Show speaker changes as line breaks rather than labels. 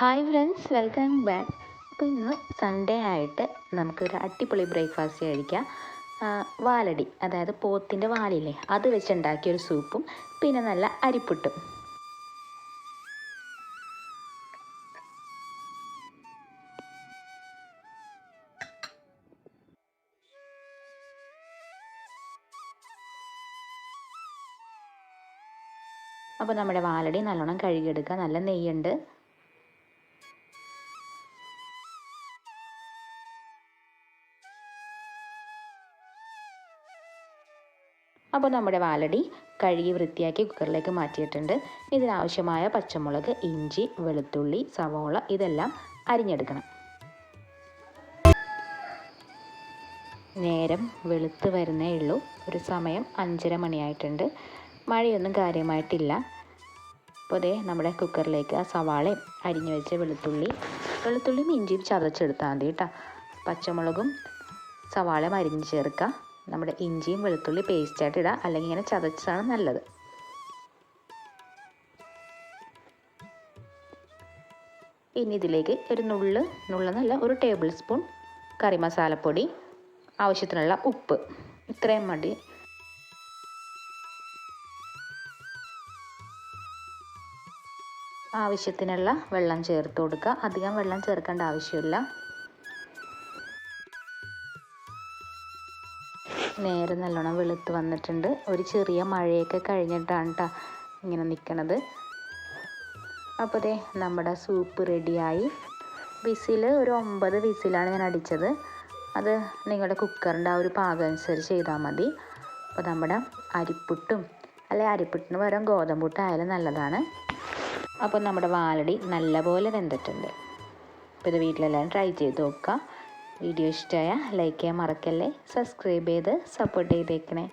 Hi friends, welcome back. അപ്പോൾ ഇന്ന് Sunday ആയിട്ട് നമുക്കൊരു അടിപൊളി ബ്രേക്ക്ഫാസ്റ്റ് കഴിക്കാം. വാലടി, അതായത് പോത്തിൻ്റെ വാലില്ലേ, അത് വെച്ചുണ്ടാക്കിയൊരു സൂപ്പും പിന്നെ നല്ല അരിപ്പുട്ടും. അപ്പോൾ നമ്മുടെ വാലടി നല്ലോണം കഴുകിയെടുക്കുക. നല്ല നെയ്യുണ്ട്. അപ്പോൾ നമ്മുടെ വാലടി കഴുകി വൃത്തിയാക്കി കുക്കറിലേക്ക് മാറ്റിയിട്ടുണ്ട്. ഇതിനാവശ്യമായ പച്ചമുളക്, ഇഞ്ചി, വെളുത്തുള്ളി, സവോള ഇതെല്ലാം അരിഞ്ഞെടുക്കണം. നേരം വെളുത്ത് വരുന്നേ ഉള്ളൂ. ഒരു സമയം 5:30 മണിയായിട്ടുണ്ട്. മഴയൊന്നും കാര്യമായിട്ടില്ല. അപ്പോൾ ദേ നമ്മുടെ കുക്കറിലേക്ക് ആ സവാളയും അരിഞ്ഞു വെച്ച വെളുത്തുള്ളിയും ഇഞ്ചിയും ചതച്ചെടുത്താൽ മതി കേട്ടോ. പച്ചമുളകും സവാളയും അരിഞ്ഞ് ചേർക്കുക. നമ്മുടെ ഇഞ്ചിയും വെളുത്തുള്ളി പേസ്റ്റായിട്ട് ഇടുക, അല്ലെങ്കിൽ ഇങ്ങനെ ചതച്ചാണ് നല്ലത്. ഇനി ഇതിലേക്ക് ഒരു നുള്ളെന്നല്ല, ഒരു ടേബിൾ സ്പൂൺ കറി മസാലപ്പൊടി, ആവശ്യത്തിനുള്ള ഉപ്പ്, ഇത്രയും മതി. ആവശ്യത്തിനുള്ള വെള്ളം ചേർത്ത് കൊടുക്കുക. അധികം വെള്ളം ചേർക്കേണ്ട ആവശ്യമില്ല. നേരെ നല്ലോണം വെളുത്ത് വന്നിട്ടുണ്ട്. ഒരു ചെറിയ മഴയൊക്കെ കഴിഞ്ഞിട്ടാണ് കേട്ടോ ഇങ്ങനെ നിൽക്കണത്. അപ്പോൾ ദേ നമ്മുടെ സൂപ്പ് റെഡിയായി. ഒരു 9 വിസിലാണ് ഞാൻ അടിച്ചത്. അത് നിങ്ങളുടെ കുക്കറിൻ്റെ ആ ഒരു പാകം അനുസരിച്ച് ചെയ്താൽ മതി. അപ്പോൾ നമ്മുടെ അരിപ്പുട്ടും, അരിപ്പുട്ടിന് പകരം ഗോതമ്പുട്ടായാലും നല്ലതാണ്. അപ്പോൾ നമ്മുടെ വാലടി നല്ലപോലെ വെന്തിട്ടുണ്ട്. അപ്പോൾ ഇത് വീട്ടിലെല്ലാവരും ട്രൈ ചെയ്ത് നോക്കുക. വീഡിയോ ഇഷ്ടമായ ലൈക്ക് ചെയ്യാൻ മറക്കല്ലേ. സബ്സ്ക്രൈബ് ചെയ്ത് സപ്പോർട്ട് ചെയ്തേക്കണേ.